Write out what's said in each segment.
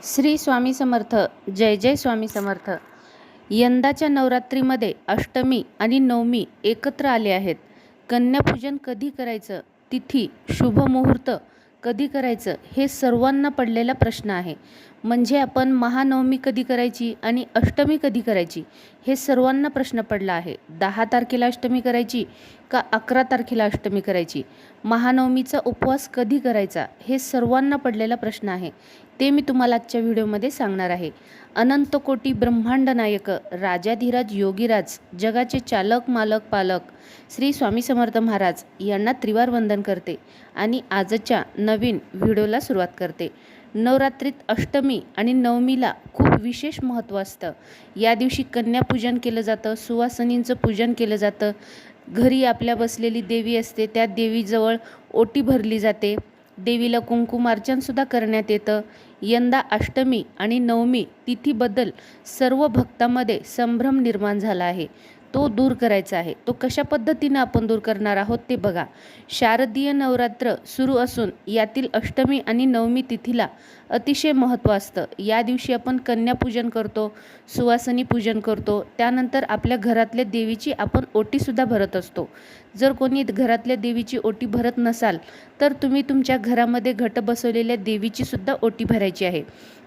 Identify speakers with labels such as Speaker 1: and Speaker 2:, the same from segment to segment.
Speaker 1: श्री स्वामी समर्थ. जय जय स्वामी समर्थ. यंदाच्या नवरात्रीमध्ये अष्टमी आणि नवमी एकत्र आले आहेत. कन्यापूजन कधी करायचं, तिथी शुभ मुहूर्त कधी करायचं, हे सर्वांना पडलेला प्रश्न आहे. म्हणजे आपण महानवमी कधी करायची आणि अष्टमी कधी करायची, हे सर्वांना प्रश्न पडला आहे. 10 तारखेला अष्टमी करायची का 11 तारखेला अष्टमी करायची, महानवमीचा उपवास कधी करायचा, हे सर्वांना पडलेला प्रश्न आहे. ते मी तुम्हाला आजच्या व्हिडिओमध्ये सांगणार आहे. अनंत कोटी ब्रह्मांड नायक राजाधिराज योगीराज जगाचे चालक मालक पालक श्री स्वामी समर्थ महाराज यांना त्रिवार वंदन करते आणि आजच्या नवीन व्हिडिओला सुरुवात करते. नवरात्रीत अष्टमी आणि नवमीला खूप विशेष महत्त्व असतं. या दिवशी कन्यापूजन केलं जातं, सुवासिनींचं पूजन केलं जातं. घरी आपल्या बसलेली देवी असते, त्या देवीजवळ ओटी भरली जाते. देवीला कुंकुमार्चनसुद्धा करण्यात येतं. यंदा अष्टमी आणि नवमी तिथीबद्दल सर्व भक्तांमध्ये संभ्रम निर्माण झाला आहे. तो दूर करायचा आहे. तो कशा पद्धतीने आपण दूर करणार आहोत ते बघा. शारदीय नवरात्र सुरू असून यातील अष्टमी आणि नवमी तिथीला अतिशय महत्त्व असतं. या दिवशी आपण कन्यापूजन करतो, सुवासिनी पूजन करतो. त्यानंतर आपल्या घरातल्या देवीची आपण ओटीसुद्धा भरत असतो. जर कोणी घरातल्या देवीची ओटी भरत नसाल तर तुम्ही तुमच्या घरामध्ये घट बसवलेल्या देवीची सुद्धा ओटी भरायची आहे.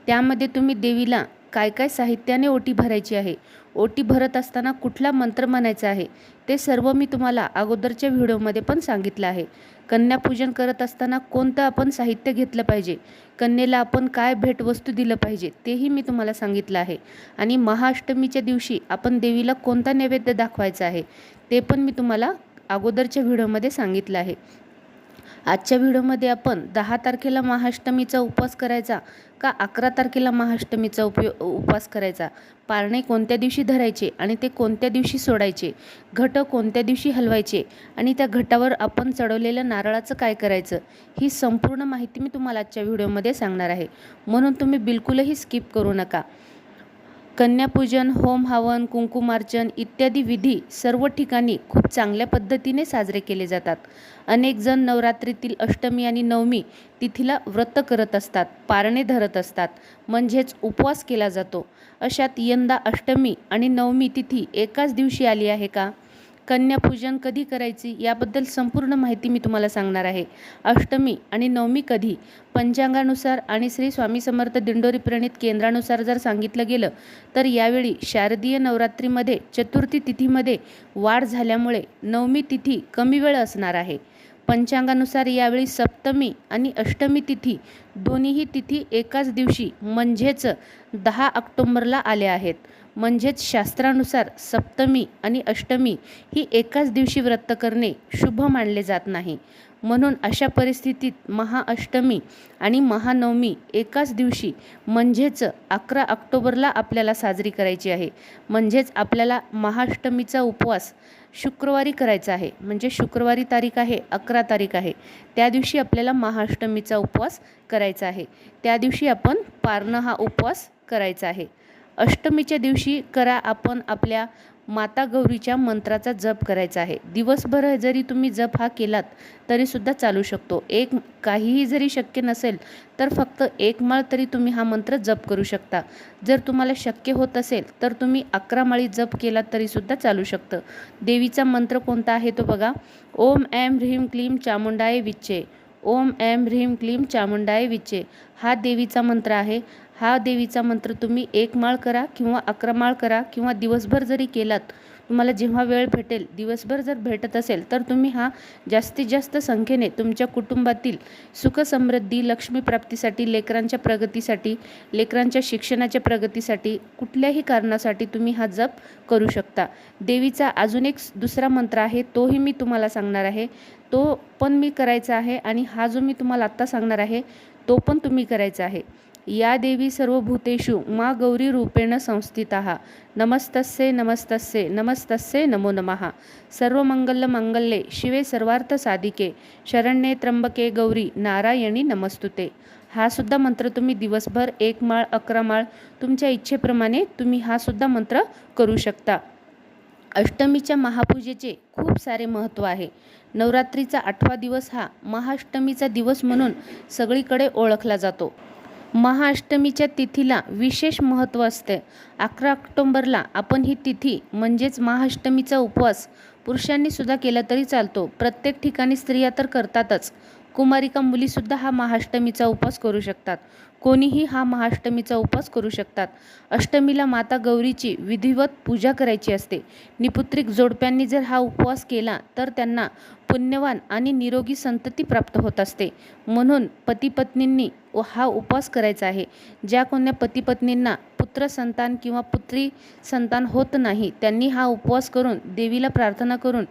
Speaker 1: त्यामध्ये तुम्ही देवीला काय काय साहित्याने ओटी भरायची आहे, ओटी भरत असताना कुठला मंत्र म्हणायचा आहे, ते सर्व मी तुम्हाला अगोदरच्या व्हिडिओमध्ये पण सांगितलं आहे. कन्यापूजन करत असताना कोणतं आपण साहित्य घेतलं पाहिजे, कन्येला आपण काय भेटवस्तू दिलं पाहिजे, तेही मी तुम्हाला सांगितलं आहे. आणि महाअष्टमीच्या दिवशी आपण देवीला कोणता नैवेद्य दाखवायचा आहे, ते पण मी तुम्हाला अगोदरच्या व्हिडिओमध्ये सांगितलं आहे. आजच्या व्हिडिओमध्ये आपण 10 तारखेला महाअष्टमीचा उपवास करायचा का 11 तारखेला महाअष्टमीचा उपवास करायचा, पारणे कोणत्या दिवशी धरायचे आणि ते कोणत्या दिवशी सोडायचे, घट कोणत्या दिवशी हलवायचे आणि त्या घटावर आपण चढवलेल्या नारळाचं काय करायचं, ही संपूर्ण माहिती मी तुम्हाला आजच्या व्हिडिओमध्ये सांगणार आहे. म्हणून तुम्ही बिलकुलही स्किप करू नका. कन्यापूजन, होम हवन, कुंकुमार्चन इत्यादी विधी सर्व ठिकाणी खूप चांगल्या पद्धतीने साजरे केले जातात. अनेक जण नवरात्रीतील अष्टमी आणि नवमी तिथीला व्रत करत असतात, पारणे धरत असतात, म्हणजेच उपवास केला जातो. अशात यंदा अष्टमी आणि नवमी तिथी एकाच दिवशी आली आहे का? कन्यापूजन कधी करायची याबद्दल संपूर्ण माहिती मी तुम्हाला सांगणार आहे. अष्टमी आणि नवमी कधी, पंचांगानुसार आणि श्री स्वामी समर्थ दिंडोरी प्रणित केंद्रानुसार जर सांगितलं गेलं तर यावेळी शारदीय नवरात्रीमध्ये चतुर्थी तिथीमध्ये वाढ झाल्यामुळे नवमी तिथी कमी वेळ असणार आहे. पंचांगानुसार यावेळी सप्तमी आणि अष्टमी तिथी दोन्हीही तिथी एकाच दिवशी म्हणजेच 10 ऑक्टोबरला आल्या आहेत. म्हणजेच शास्त्रानुसार सप्तमी आणि अष्टमी ही एकाच दिवशी व्रत करणे शुभ मानले जात नाही. म्हणून अशा परिस्थितीत महाअष्टमी आणि महानवमी एकाच दिवशी म्हणजेच 11 ऑक्टोबरला आपल्याला साजरी करायची आहे. म्हणजेच आपल्याला महाअष्टमीचा उपवास शुक्रवारी करायचा आहे. म्हणजे शुक्रवारी तारीख आहे 11 तारीख आहे, त्या दिवशी आपल्याला महाअष्टमीचा उपवास करायचा आहे. त्या दिवशी आपण पारणं हा उपवास करायचा आहे. अष्टमीच्या दिवशी करा आपण आपल्या माता गौरीच्या मंत्राचा जप करायचा आहे. दिवसभर जरी तुम्ही जप हा केलात तरीसुद्धा चालू शकतो. काहीही जरी शक्य नसेल तर फक्त 1 माळ तरी तुम्ही हा मंत्र जप करू शकता. जर तुम्हाला शक्य होत असेल तर तुम्ही 11 माळी जप केलात तरीसुद्धा चालू शकतं. देवीचा मंत्र कोणता आहे तो बघा. ओम ऐं ह्रीं क्लीं चामुंडाय विच्चे, ओम ऐं ह्रीं क्लीं चामुंडाय विच्चे, हा देवीचा मंत्र आहे. हा देवीचा मंत्र तुम्ही 1 माळ करा किंवा 11 माळ करा किंवा दिवसभर जरी केलात, तुम्हाला जेव्हा वेळ भेटेल, दिवसभर जर भेटत असेल तर तुम्ही हा जास्तीत जास्त संख्येने तुमच्या कुटुंबातील सुख समृद्धी, लक्ष्मी प्राप्तीसाठी, लेकरांच्या प्रगतीसाठी, लेकरांच्या शिक्षणाच्या प्रगतीसाठी, कुठल्याही कारणासाठी तुम्ही हा जप करू शकता. देवीचा अजून एक दुसरा मंत्र आहे, तोही मी तुम्हाला सांगणार आहे. तो पण मी करायचा आहे आणि हा जो मी तुम्हाला आत्ता सांगणार आहे तो पण तुम्ही करायचा आहे. या देवी सर्वभूतेषु मा गौरी रूपेण संस्थिता, नमस्तस्ये नमस्तस्ये नमस्तस्ये नमो नमः. सर्वमंगलमांगल्ये शिवे सर्वार्थ साधिके, शरण्ये त्र्यंबके गौरी नारायणी नमस्तुते. हा सुद्धा मंत्र तुम्ही दिवसभर 1 माळ 11 माळ तुमच्या इच्छेप्रमाणे तुम्ही हा सुद्धा मंत्र करू शकता. अष्टमीच्या महापूजेचे खूप सारे महत्त्व आहे. नवरात्रीचा 8वा दिवस हा महाअष्टमीचा दिवस म्हणून सगळीकडे ओळखला जातो. महाअष्टमीच्या तिथीला विशेष महत्त्व असते. 11 ऑक्टोबरला आपण ही तिथी म्हणजेच महाअष्टमीचा उपवास पुरुषांनी सुद्धा केला तरी चालतो. प्रत्येक ठिकाणी स्त्रिया तर करतातच. कुमारिका मुलीसुद्धा हा महाअष्टमीचा उपवास करू शकतात. कोणीही हा महाअष्टमीचा उपवास करू शकतात. अष्टमीला माता गौरीची विधिवत पूजा करायची असते. निपुत्रिक जोडप्यांनी जर हा उपवास केला तर त्यांना पुण्यवान आणि निरोगी संतती प्राप्त होत असते. म्हणून पतिपत्नींनी हा उपवास करायचा आहे. ज्या कोण्या पतिपत्नींना पुत्र संतान किंवा पुत्री संतान होत नाही त्यांनी हा उपवास करून देवीला प्रार्थना करून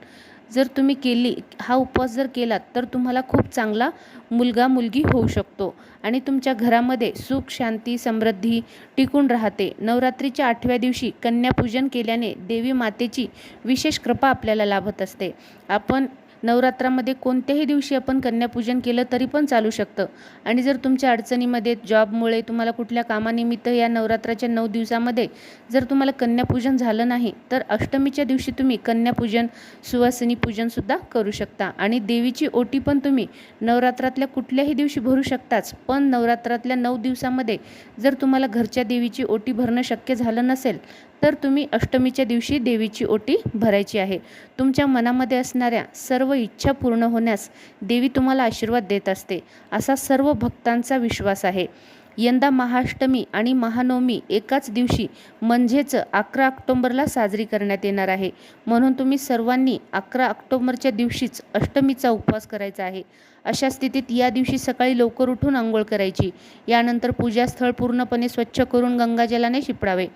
Speaker 1: जर तुम्ही हा उपवास जर केलात तर तुम्हाला खूप चांगला मुलगा मुलगी होऊ शकतो आणि तुमच्या घरामध्ये सुख शांती समृद्धी टिकून राहते. नवरात्रीच्या 8व्या दिवशी कन्यापूजन केल्याने देवी मातेची विशेष कृपा आपल्याला लाभत असते. आपण नवरात्रामध्ये कोणत्याही दिवशी आपण कन्यापूजन केलं तरी पण चालू शकतं. आणि जर तुमच्या अडचणीमध्ये जॉबमुळे तुम्हाला कुठल्या कामानिमित्त या नवरात्राच्या 9 दिवसामध्ये जर तुम्हाला कन्यापूजन झालं नाही तर अष्टमीच्या दिवशी तुम्ही कन्यापूजन सुवासिनी पूजनसुद्धा करू शकता. आणि देवीची ओटी पण तुम्ही नवरात्रातल्या कुठल्याही दिवशी भरू शकताच. पण नवरात्रातल्या 9 दिवसामध्ये जर तुम्हाला घरच्या देवीची ओटी भरणं शक्य झालं नसेल तर तुम्ही अष्टमीच्या दिवशी देवीची ओटी भरायची आहे. तुमच्या मनामध्ये असणाऱ्या सर्व इच्छा पूर्ण होण्यास देवी तुम्हाला आशीर्वाद देत असते असा सर्व भक्तांचा विश्वास आहे. यंदा महाअष्टमी आणि महानवमी एकाच दिवशी म्हणजेच 11 ऑक्टोबरला साजरी करण्यात येणार आहे. म्हणून तुम्ही सर्वांनी 11 ऑक्टोबरच्या दिवशीच अष्टमीचा उपवास करायचा आहे. अशा स्थितीत या दिवशी सकाळी लवकर उठून अंघोळ करायची. यानंतर पूजास्थळ पूर्णपणे स्वच्छ करून गंगाजलाने शिपडावे.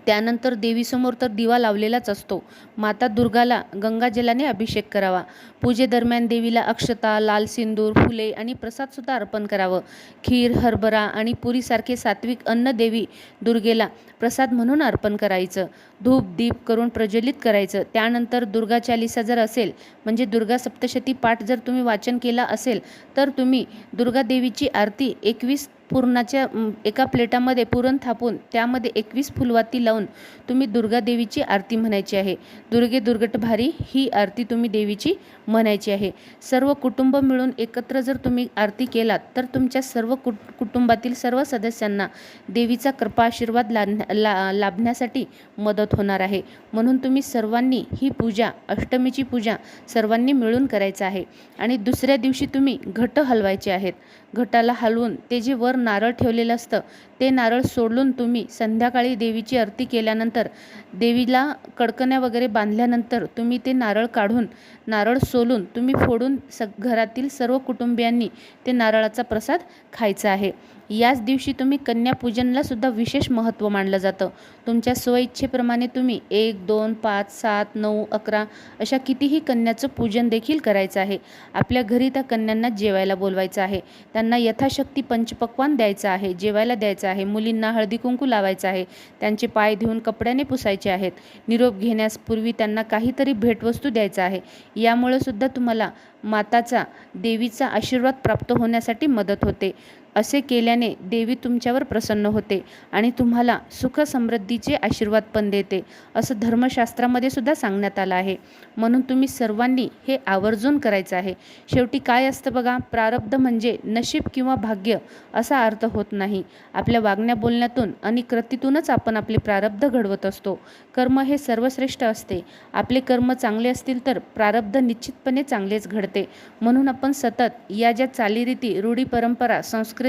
Speaker 1: त्यानंतर देवीसमोर तर दिवा लावलेलाच असतो. माता दुर्गाला गंगाजलाने अभिषेक करावा. पूजेदरम्यान देवीला अक्षता, लाल सिंदूर, फुले आणि प्रसादसुद्धा अर्पण करावं. खीर, हरभरा आणि पुरीसारखे सात्विक अन्न देवी दुर्गेला प्रसाद म्हणून अर्पण करायचं. धूप दीप करून प्रज्वलित करायचं. त्यानंतर दुर्गा चालिसा जर असेल म्हणजे दुर्गा सप्तशती पाठ जर तुम्ही वाचन केला असेल तर तुम्ही दुर्गा देवीची आरती 21 पुरणाच्या एका प्लेटामध्ये पुरण थापून त्यामध्ये 21 फुलवाती लावून तुम्ही दुर्गा देवीची आरती म्हणायची आहे. दुर्गे दुर्गट भारी ही आरती तुम्ही देवीची म्हणायची आहे. सर्व कुटुंब मिळून एकत्र जर तुम्ही आरती केलात तर तुमच्या सर्व कुटुंबातील सर्व सदस्यांना देवीचा कृपा आशीर्वाद लाभण्यासाठी मदत होणार आहे. म्हणून तुम्ही सर्वांनी ही पूजा अष्टमीची पूजा सर्वांनी मिळून करायचं आहे. आणि दुसऱ्या दिवशी तुम्ही घट हलवायचे आहेत. घटाला हलवून ते जे वर नारळ ठेवलेलं असतं ते नारळ सोडून तुम्ही संध्याकाळी देवीची आरती केल्यानंतर देवीला कडकण्या वगैरे बांधल्यानंतर तुम्ही ते नारळ काढून नारळ सोलून तुम्ही फोडून घरातील सर्व कुटुंबियांनी ते नारळाचा प्रसाद खायचा आहे. याच दिवशी तुम्ही कन्यापूजनला सुद्धा विशेष महत्त्व मानलं जातं. तुमच्या स्वइच्छेप्रमाणे तुम्ही 1, 2, 5, 7, 9, 11 अशा कितीही कन्याचं पूजन देखील करायचं आहे. आपल्या घरी त्या कन्यांना जेवायला बोलवायचं आहे. त्यांना यथाशक्ती पंचपक्वान्न द्यायचं आहे, जेवायला द्यायचं आहे. मुलींना हळदी कुंकू लावायचं आहे. त्यांचे पाय धुवून कपड्याने पुसायचे आहेत. निरोप घेण्यापूर्वी त्यांना काहीतरी भेटवस्तू द्यायचा आहे. यामुळे सुद्धा तुम्हाला माताचा देवीचा आशीर्वाद प्राप्त होण्यासाठी मदत होते. असे केल्याने देवी तुमच्यावर प्रसन्न होते आणि तुम्हाला सुख समृद्धीचे आशीर्वाद पण देते असं धर्मशास्त्रामध्ये सुद्धा सांगण्यात आलं आहे. म्हणून तुम्ही सर्वांनी हे आवर्जून करायचं आहे. शेवटी काय असतं बघा, प्रारब्ध म्हणजे नशीब किंवा भाग्य असा अर्थ होत नाही. आपल्या वागण्या बोलण्यातून आणि कृतीतूनच आपण आपले प्रारब्ध घडवत असतो. कर्म हे सर्वश्रेष्ठ असते. आपले कर्म चांगले असतील तर प्रारब्ध निश्चितपणे चांगलेच घडते. म्हणून आपण सतत या ज्या चालीरीती रूढी परंपरा संस्कृती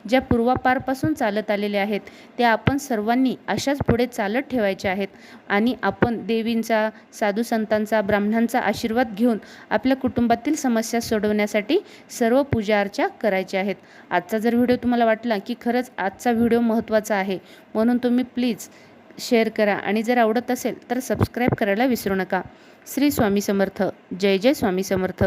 Speaker 1: ज्या पूर्वापारपासून चालत आलेल्या आहेत त्या आपण सर्वांनी अशाच पुढे चालत ठेवायच्या आहेत. आणि आपण देवींचा, साधू संतांचा, ब्राह्मणांचा आशीर्वाद घेऊन आपल्या कुटुंबातील समस्या सोडवण्यासाठी सर्व पूजा अर्चा करायच्या आहेत. आजचा जर व्हिडिओ तुम्हाला वाटला की खरंच आजचा व्हिडिओ महत्त्वाचा आहे म्हणून तुम्ही प्लीज शेअर करा आणि जर आवडत असेल तर सबस्क्राईब करायला विसरू नका. श्री स्वामी समर्थ. जय जय स्वामी समर्थ.